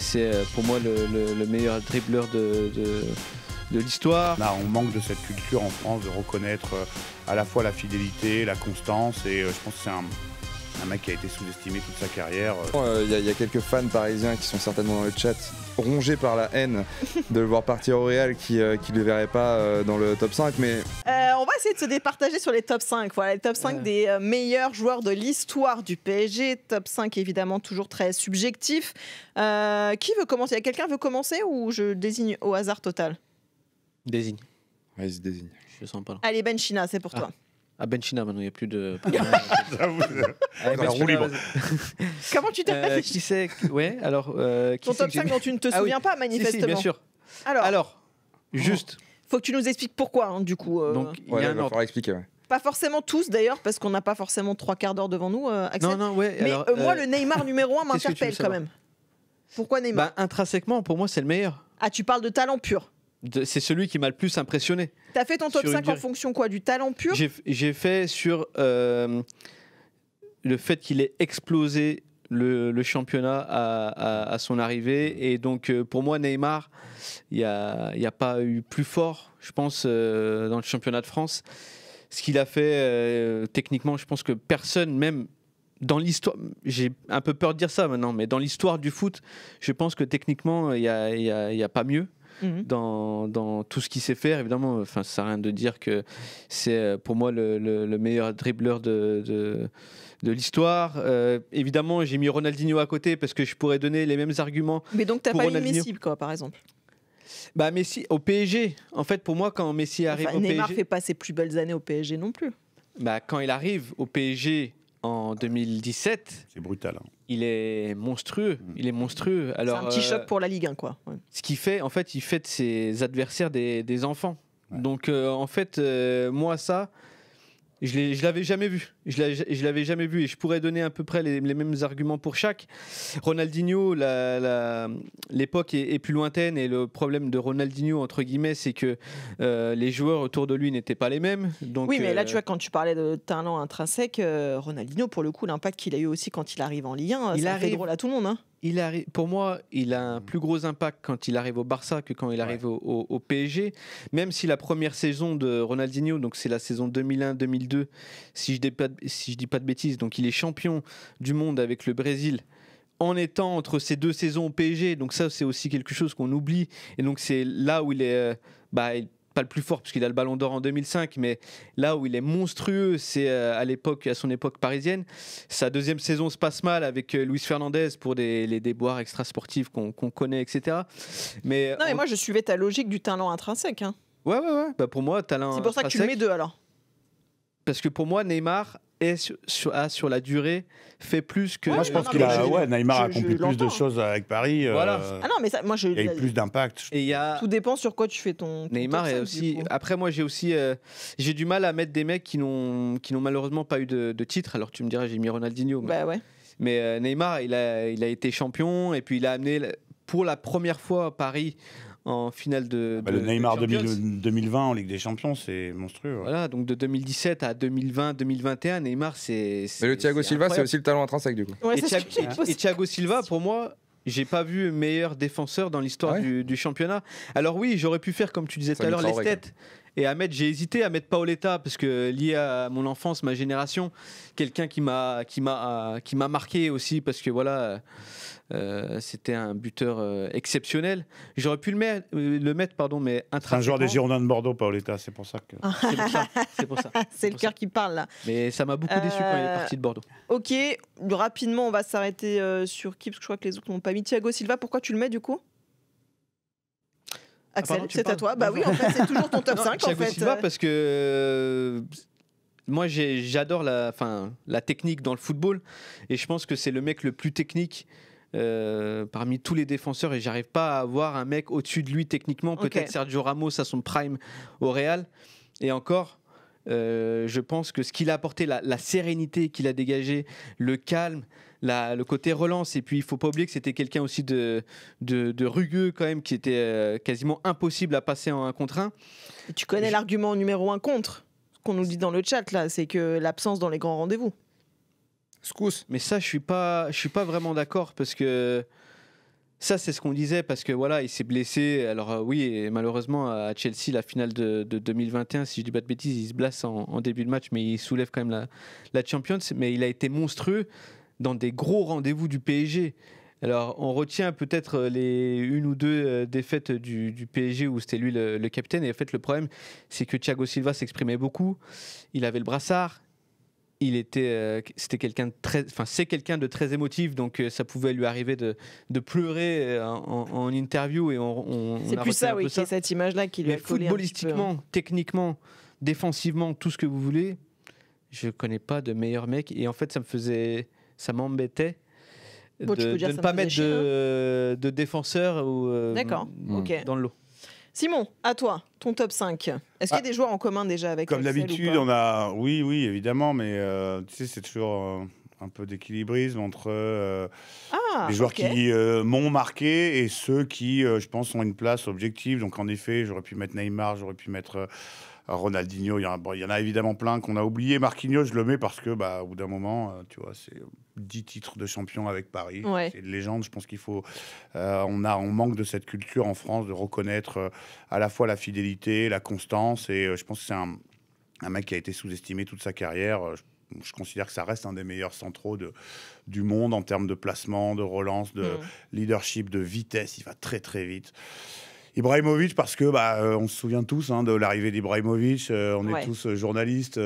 c'est pour moi le meilleur dribbleur de l'histoire. On manque de cette culture en France de reconnaître à la fois la fidélité, la constance, et je pense que c'est un mec qui a été sous-estimé toute sa carrière. Il y a quelques fans parisiens qui sont certainement dans le chat, rongés par la haine de le voir partir au Real, qui ne le verraient pas dans le top 5. Mais on va essayer de se départager sur les top 5. Voilà, les top 5 des meilleurs joueurs de l'histoire du PSG. Top 5 évidemment toujours très subjectif. Qui veut commencer? Quelqu'un veut commencer ou je désigne au hasard total? Désigne. Ouais, il se désigne. Je sens pas là. Allez, Benchina, c'est pour toi. Ah, Benchina, maintenant, il n'y a plus de... Roue libre. Comment tu t'appelles? Qui c'est? Ouais, alors... Ton top 5 dont tu ne te souviens pas, manifestement. Si, bien sûr. Alors juste... Faut que tu nous expliques pourquoi, hein, du coup. Donc, il y a un va falloir expliquer, ouais. Pas forcément tous, d'ailleurs, parce qu'on n'a pas forcément 3/4 d'heure devant nous, Axel. Non, ouais. Mais alors, moi, le Neymar numéro 1 qu'est-ce que tu veux m'interpelle quand même. Pourquoi Neymar? Intrinsèquement, pour moi, c'est le meilleur. Ah, tu parles de talent pur. C'est celui qui m'a le plus impressionné. T'as fait ton top 5 en fonction quoi? Du talent pur? J'ai fait sur le fait qu'il ait explosé le championnat à son arrivée. Et donc, pour moi, Neymar, il n'y a pas eu plus fort, je pense, dans le championnat de France. Ce qu'il a fait, techniquement, je pense que personne, même dans l'histoire, j'ai un peu peur de dire ça maintenant, mais dans l'histoire du foot, je pense que techniquement, il n'y a pas mieux. Dans tout ce qu'il sait faire, évidemment, ça sert à rien de dire que c'est pour moi le meilleur dribbleur de l'histoire. Évidemment, j'ai mis Ronaldinho à côté parce que je pourrais donner les mêmes arguments. Mais donc t'as pour pas mis Ronaldinho. Messi, quoi, par exemple? Messi au PSG. En fait, pour moi, quand Messi arrive au Neymar PSG, fait pas ses plus belles années au PSG non plus. Quand il arrive au PSG en 2017, c'est brutal. Il est monstrueux. Il est monstrueux. Alors, c'est un petit choc pour la Ligue 1, quoi. Ouais. Ce qu'il fait, en fait, il fait de ses adversaires des enfants. Ouais. Donc, en fait, moi, ça, je l'avais jamais vu. Je l'avais jamais vu. Et je pourrais donner à peu près les mêmes arguments pour chaque. Ronaldinho, l'époque est plus lointaine. Et le problème de Ronaldinho, entre guillemets, c'est que les joueurs autour de lui n'étaient pas les mêmes. Donc, oui, mais là, tu vois, quand tu parlais de talent intrinsèque, Ronaldinho, pour le coup, l'impact qu'il a eu aussi quand il arrive en Ligue 1, ça fait drôle à tout le monde. Hein. Pour moi, il a un plus gros impact quand il arrive au Barça que quand il arrive au PSG. Même si la première saison de Ronaldinho, donc c'est la saison 2001-2002, si je dis pas de bêtises, donc il est champion du monde avec le Brésil en étant entre ces deux saisons au PSG. Donc ça, c'est aussi quelque chose qu'on oublie. Et donc c'est là où il est... pas le plus fort parce qu'il a le Ballon d'Or en 2005, mais là où il est monstrueux, c'est à son époque parisienne. Sa deuxième saison se passe mal avec Luis Fernandez pour les déboires extrasportifs qu'on connaît, etc. Mais moi je suivais ta logique du talent intrinsèque. Hein. Ouais. Pour moi, talent. C'est pour ça que tu le mets 2 alors. Parce que pour moi, Neymar a sur la durée fait plus que. Moi, je pense Neymar a accompli plus de choses avec Paris. Voilà. Mais ça, moi, il y a eu plus d'impact. Tout dépend sur quoi tu fais ton Neymar est aussi. Après, moi, j'ai du mal à mettre des mecs qui n'ont malheureusement pas eu de titre. Alors, tu me dirais, j'ai mis Ronaldinho. Mais Neymar, il a été champion et puis il a amené pour la première fois à Paris en finale de le Neymar 2020 en Ligue des Champions, c'est monstrueux. Ouais. Voilà, donc de 2017 à 2020-2021, Neymar, c'est mais le Thiago Silva, c'est aussi le talent intrinsèque du coup. Ouais, et Thiago Silva, pour moi, j'ai pas vu meilleur défenseur dans l'histoire du championnat. Alors oui, j'aurais pu faire, comme tu disais tout à l'heure, les stats. Et à mettre, j'ai hésité à mettre Paoletta parce que lié à mon enfance, ma génération, quelqu'un qui m'a marqué aussi parce que voilà, c'était un buteur exceptionnel. J'aurais pu le mettre, mais intrinsèquement. C'est un joueur des Girondins de Bordeaux, Paoletta, c'est pour ça que. C'est pour ça. C'est le cœur qui parle là. Mais ça m'a beaucoup déçu quand il est parti de Bordeaux. Ok, rapidement, on va s'arrêter sur qui parce que je crois que les autres n'ont pas mis. Thiago Silva, pourquoi tu le mets du coup? Axel, c'est à toi. Bah oui, en fait, c'est toujours ton top 5 Thiago en fait. Silva parce que moi j'adore la technique dans le football et je pense que c'est le mec le plus technique parmi tous les défenseurs et j'arrive pas à avoir un mec au-dessus de lui techniquement. Peut-être Sergio Ramos à son prime au Real et encore. Je pense que ce qu'il a apporté, la sérénité qu'il a dégagée, le calme, le côté relance, et puis il ne faut pas oublier que c'était quelqu'un aussi de rugueux quand même, qui était quasiment impossible à passer en 1 contre 1. Et tu connais l'argument numéro 1 contre, ce qu'on nous dit dans le chat là, c'est que l'absence dans les grands rendez-vous. Scous. Mais ça, je suis pas vraiment d'accord parce que Ça, c'est ce qu'on disait parce que voilà, il s'est blessé. Alors oui, et malheureusement à Chelsea, la finale de 2021, si je dis pas de bêtises, il se blesse en début de match, mais il soulève quand même la Champions. Mais il a été monstrueux dans des gros rendez-vous du PSG. Alors on retient peut-être les une ou deux défaites du PSG où c'était lui le capitaine. Et en fait, le problème, c'est que Thiago Silva s'exprimait beaucoup. Il avait le brassard. C'était quelqu'un de très, enfin c'est quelqu'un de très émotif, donc ça pouvait lui arriver de pleurer en interview et c'est plus ça, oui, c'est cette image-là qui lui a collé footballistiquement, techniquement, défensivement, tout ce que vous voulez, je connais pas de meilleur mec et en fait ça m'embêtait de ne pas mettre de défenseur ou dans le lot. Simon, à toi, ton top 5. Est-ce qu'il y a des joueurs en commun déjà avec Comme d'habitude, on a... Oui, évidemment, mais tu sais, c'est toujours un peu d'équilibrisme entre les joueurs qui m'ont marqué et ceux qui, je pense, ont une place objective. Donc, en effet, j'aurais pu mettre Neymar, j'aurais pu mettre Ronaldinho. Il y en a évidemment plein qu'on a oublié. Marquinhos, je le mets parce que, au bout d'un moment, tu vois, c'est 10 titres de champion avec Paris. Ouais. C'est une légende. Je pense qu'il faut... on manque de cette culture en France de reconnaître à la fois la fidélité, la constance. Et je pense que c'est un mec qui a été sous-estimé toute sa carrière. Je considère que ça reste un des meilleurs centraux du monde en termes de placement, de relance, de leadership, de vitesse. Il va très, très vite. Ibrahimovic, parce que on se souvient tous de l'arrivée d'Ibrahimovic. On est tous journalistes.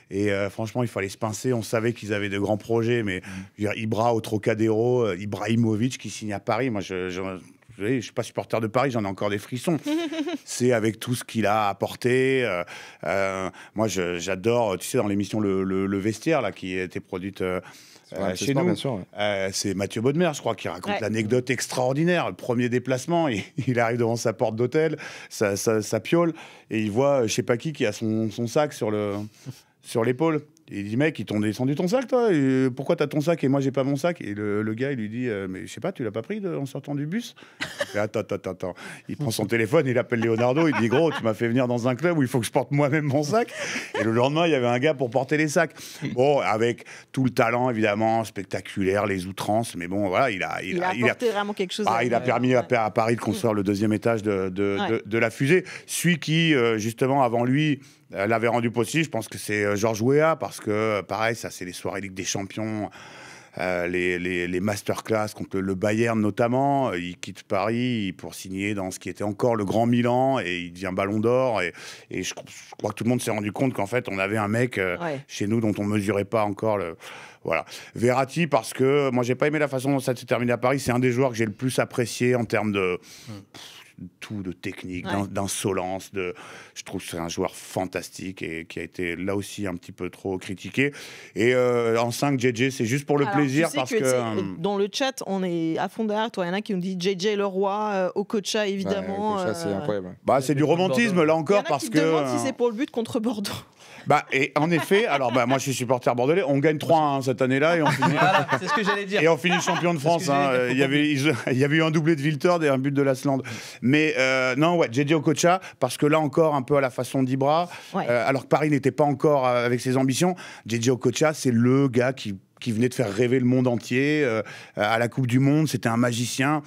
Et franchement, il fallait se pincer. On savait qu'ils avaient de grands projets. Mais je veux dire, Ibra au Trocadéro, Ibrahimovic qui signe à Paris. Moi, je ne suis pas supporter de Paris, j'en ai encore des frissons. C'est avec tout ce qu'il a apporté. Moi, j'adore, tu sais, dans l'émission Le Vestiaire, là, qui a été produite chez nous. C'est Mathieu Bodmer, je crois, qui raconte l'anecdote extraordinaire. Le premier déplacement, il arrive devant sa porte d'hôtel, ça piole, et il voit, je sais pas qui a son sac sur l'épaule. Et il dit, mec, ils t'ont descendu ton sac, toi, et pourquoi t'as ton sac et moi j'ai pas mon sac? Et le gars, il lui dit, mais je sais pas, tu l'as pas pris en sortant du bus? Il fait, attends. Il prend son téléphone, il appelle Leonardo, il dit, gros, tu m'as fait venir dans un club où il faut que je porte moi-même mon sac. Et le lendemain, il y avait un gars pour porter les sacs. Bon, avec tout le talent, évidemment, spectaculaire, les outrances, mais bon, voilà, il a apporté vraiment quelque chose. Il a permis à Paris de construire le deuxième étage de la fusée. Celui qui, justement, avant lui, l'avait rendu possible, je pense que c'est Georges Weah, parce que, pareil, ça, c'est les soirées Ligue des Champions, les masterclass contre le Bayern notamment. Il quitte Paris pour signer dans ce qui était encore le Grand Milan et il devient Ballon d'Or. Et je crois que tout le monde s'est rendu compte qu'en fait, on avait un mec chez nous dont on ne mesurait pas encore le... Voilà. Verratti, parce que moi, j'ai pas aimé la façon dont ça s'est terminé à Paris. C'est un des joueurs que j'ai le plus apprécié en termes de... de technique, d'insolence. Je trouve que c'est un joueur fantastique et qui a été là aussi un petit peu trop critiqué. Et en 5, JJ, c'est juste pour le plaisir. Tu sais que dans le chat, on est à fond derrière. Il y en a qui nous disent JJ Leroy, Okocha, évidemment. Okocha, c'est incroyable. C'est du romantisme, là encore, parce que... Il y en a qui demandent si c'est pour le but contre Bordeaux. Et en effet, alors moi je suis supporter bordelais, on gagne 3-1 cette année-là et on finit. Voilà, c'est ce que j'allais dire. Et on finit champion de France. Il y avait eu un doublé de Wiltord et un but de Lasland. Mais non, JJ Okocha, parce que là encore un peu à la façon d'Ibra, alors que Paris n'était pas encore avec ses ambitions. JJ Okocha, c'est le gars qui venait de faire rêver le monde entier à la Coupe du Monde. C'était un magicien.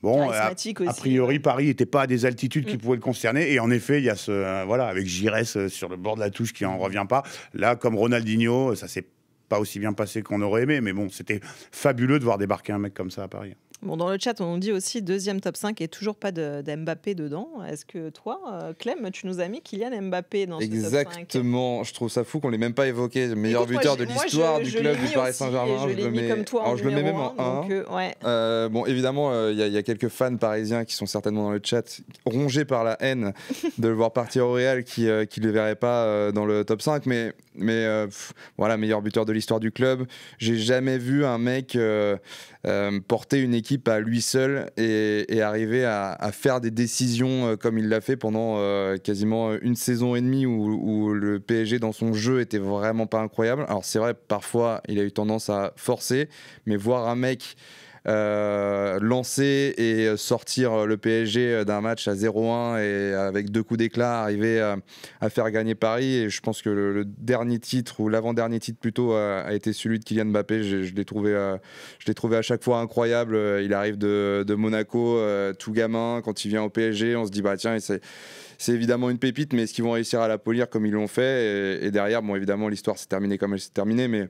Bon, a priori, Paris n'était pas à des altitudes qui pouvaient le concerner. Et en effet, il y a avec Giresse sur le bord de la touche qui n'en revient pas. Là, comme Ronaldinho, ça s'est pas aussi bien passé qu'on aurait aimé. Mais bon, c'était fabuleux de voir débarquer un mec comme ça à Paris. Bon, dans le chat, on nous dit aussi deuxième top 5 et toujours pas de Mbappé dedans. Est-ce que toi, Clem, tu nous as mis Kylian Mbappé dans ce top 5? Exactement. Je trouve ça fou qu'on l'ait même pas évoqué. Le meilleur buteur de l'histoire du club du Paris Saint-Germain. Je l'ai mis comme toi. Alors, je le mets même en 1. Bon, évidemment, il y a quelques fans parisiens qui sont certainement dans le chat, rongés par la haine de le voir partir au Real, qui ne le verraient pas dans le top 5. Mais voilà, meilleur buteur de l'histoire du club. J'ai jamais vu un mec porter une équipe à lui seul et arriver à faire des décisions comme il l'a fait pendant quasiment une saison et demie où le PSG dans son jeu était vraiment pas incroyable. Alors c'est vrai, parfois il a eu tendance à forcer, mais voir un mec lancer et sortir le PSG d'un match à 0-1 et avec 2 coups d'éclat arriver à faire gagner Paris. Et je pense que le dernier titre ou l'avant-dernier titre plutôt a été celui de Kylian Mbappé. Je l'ai trouvé à chaque fois incroyable. Il arrive de Monaco, tout gamin. Quand il vient au PSG, on se dit bah tiens, c'est évidemment une pépite, mais est-ce qu'ils vont réussir à la polir comme ils l'ont fait et derrière, bon évidemment l'histoire s'est terminée comme elle s'est terminée, mais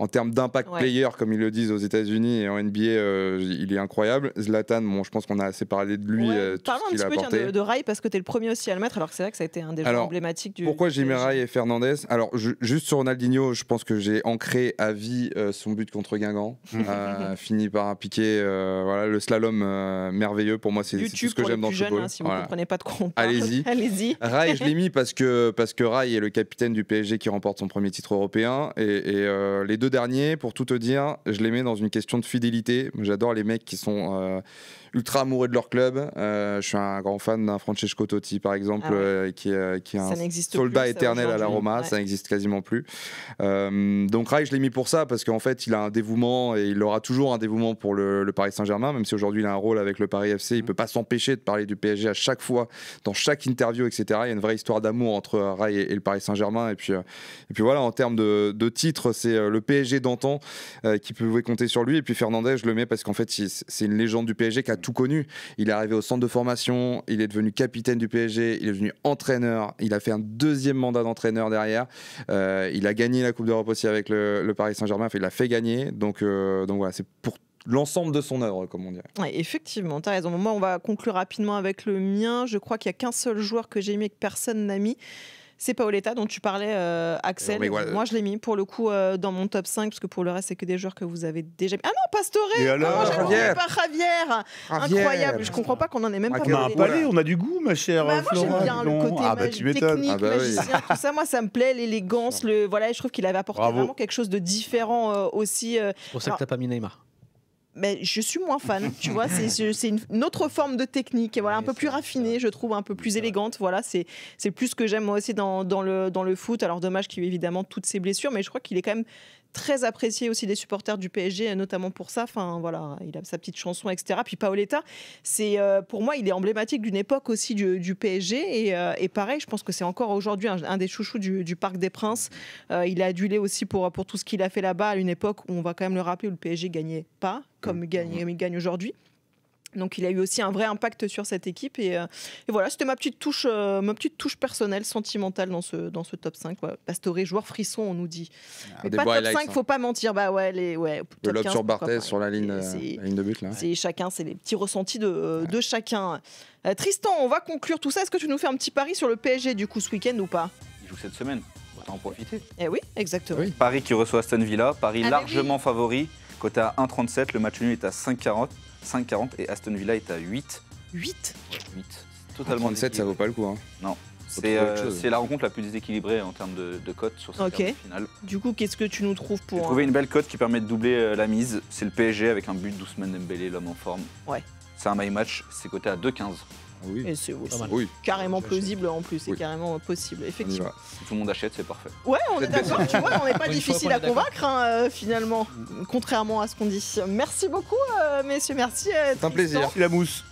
en termes d'impact player, comme ils le disent aux États-Unis et en NBA, il est incroyable. Zlatan, bon, je pense qu'on a assez parlé de lui. Parlons un petit peu de Rai, parce que tu es le premier aussi à le mettre, alors que c'est vrai que ça a été un des joueurs emblématiques du. Pourquoi j'ai mis Rai et Fernandez? Alors, juste sur Ronaldinho, je pense que j'ai ancré à vie son but contre Guingamp, fini par un piqué. Voilà, le slalom merveilleux. Pour moi, c'est tout ce que j'aime dans le football. Si vous ne comprenez pas de quoi on parle, allez-y. Rai, je l'ai mis parce que Rai est le capitaine du PSG qui remporte son premier titre européen. Et les 2 derniers, pour tout te dire, je les mets dans une question de fidélité. J'adore les mecs qui sont ultra amoureux de leur club. Je suis un grand fan d'un Francesco Totti, par exemple, qui est un soldat éternel à la Roma. Ça n'existe quasiment plus. Donc Rai, je l'ai mis pour ça, parce qu'en fait, il a un dévouement et il aura toujours un dévouement pour le Paris Saint-Germain, même si aujourd'hui il a un rôle avec le Paris FC. Il ne peut pas s'empêcher de parler du PSG à chaque fois, dans chaque interview, etc. Il y a une vraie histoire d'amour entre Rai et le Paris Saint-Germain. Et puis voilà, en termes de titres, c'est le PSG d'antan qui pouvait compter sur lui. Et puis Fernandez, je le mets parce qu'en fait, c'est une légende du PSG qui a tout connu. Il est arrivé au centre de formation, il est devenu capitaine du PSG, il est devenu entraîneur, il a fait un 2e mandat d'entraîneur derrière. Il a gagné la Coupe d'Europe aussi avec le Paris Saint-Germain, enfin, il l'a fait gagner. Donc voilà, c'est pour l'ensemble de son œuvre, comme on dirait. Ouais, effectivement, tu as raison. Moi, on va conclure rapidement avec le mien. Je crois qu'il n'y a qu'un seul joueur que j'ai mis et que personne n'a mis. C'est Paoletta dont tu parlais, Axel. Moi, je l'ai mis pour le coup dans mon top 5, parce que pour le reste, c'est que des joueurs que vous avez déjà mis. Ah non, Pastore. Javier. Pas Javier. Incroyable. Je comprends pas qu'on en ait même pas parlé. On a un palais, on a du goût, ma chère. Moi, j'aime bien le côté technique, magicien, tout ça. Moi, ça me plaît, l'élégance. Voilà, je trouve qu'il avait apporté vraiment quelque chose de différent aussi. C'est pour ça que tu n'as pas mis Neymar. Mais je suis moins fan, tu vois, c'est une autre forme de technique, voilà, un peu plus raffinée, je trouve, un peu plus élégante, voilà, c'est plus ce que j'aime moi aussi dans le foot. Alors dommage qu'il y ait évidemment toutes ces blessures, mais je crois qu'il est quand même très apprécié aussi des supporters du PSG, notamment pour ça. Enfin voilà, il a sa petite chanson, etc. Puis Paoletta, c'est pour moi, il est emblématique d'une époque aussi du PSG et pareil, je pense que c'est encore aujourd'hui un des chouchous du Parc des Princes. Il est adulé aussi pour tout ce qu'il a fait là-bas à une époque où on va quand même le rappeler où le PSG gagnait pas comme il gagne aujourd'hui. Donc il a eu aussi un vrai impact sur cette équipe et voilà, c'était ma petite touche personnelle, sentimentale dans ce top 5. Ouais. Pastore, joueur frisson, on nous dit. Mais pas top 5, faut pas mentir. Bah ouais, le lob sur Barthez sur la ligne de but là. C'est les petits ressentis de chacun. Tristan, on va conclure tout ça. Est-ce que tu nous fais un petit pari sur le PSG du coup ce week-end ou pas? Il joue cette semaine, autant en profiter. Eh oui, exactement. Oui. Paris qui reçoit Aston Villa, Paris largement favori, côté à 1,37, le match nul est à 5,40 et Aston Villa est à 8. 8 ouais, 8. Totalement 37, ça vaut pas le coup. Hein. Non. C'est la rencontre la plus déséquilibrée en termes de cote sur cette finale. Du coup, qu'est-ce que tu nous trouves pour... J'ai trouvé une belle cote qui permet de doubler la mise. C'est le PSG avec un but d'Ousmane Dembélé, l'homme en forme. Ouais. C'est un my match, c'est coté à 2,15. Oui. Et c'est carrément plausible en plus, c'est carrément possible, effectivement. Si tout le monde achète, c'est parfait. Ouais, on est d'accord, tu vois, on n'est pas difficile à convaincre finalement, contrairement à ce qu'on dit. Merci beaucoup, messieurs, merci. C'est un plaisir. La mousse.